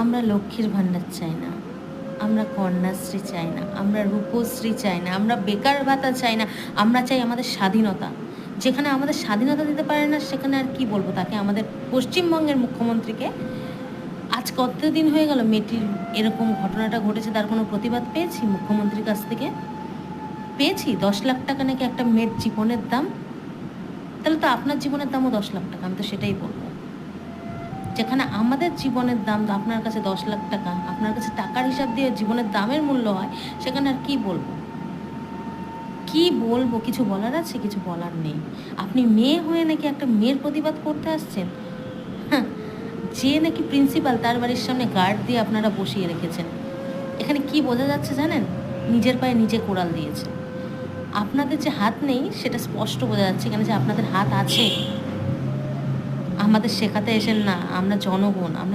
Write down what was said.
আমরা লক্ষ্মীর ভাণ্ডার চাই না, আমরা কন্যাশ্রী চাই না, আমরা রূপশ্রী চাই না, আমরা বেকার ভাতা চাই না, আমরা চাই আমাদের স্বাধীনতা। যেখানে আমাদের স্বাধীনতা দিতে পারে না সেখানে আর কি বলবো তাকে, আমাদের পশ্চিমবঙ্গের মুখ্যমন্ত্রীকে। আজ কতদিন হয়ে গেল মেয়েটির এরকম ঘটনাটা ঘটেছে, তার কোনো প্রতিবাদ পেয়েছি মুখ্যমন্ত্রীর কাছ থেকে? পেয়েছি? 10 লাখ টাকা নাকি একটা মেয়ের জীবনের দাম। তাহলে তো আপনার জীবনের দামও 10 লাখ টাকা, আমি তো সেটাই বলবো। যেখানে আমাদের জীবনের দাম আপনার কাছে 10 লাখ টাকা, আপনার কাছে টাকার হিসাব দিয়ে জীবনের দামের মূল্য হয়, সেখানে আর কি বলবো? কি বলবো? কিছু বলার আছে? কিছু বলার নেই। আপনি মেয়ে হয়ে নাকি একটা মেয়ের প্রতিবাদ করতে আসছেন? হ্যাঁ, যে নাকি প্রিন্সিপাল তার বাড়ির সামনে গার্ড দিয়ে আপনারা বসিয়ে রেখেছেন। এখানে কি বোঝা যাচ্ছে জানেন? নিজের পায়ে নিজে কোড়াল দিয়েছে। আপনাদের যে হাত নেই সেটা স্পষ্ট বোঝা যাচ্ছে, এখানে যে আপনাদের হাত আছে। আমাদের শেখাতে এসেন না, আমরা জনগণ, আমরা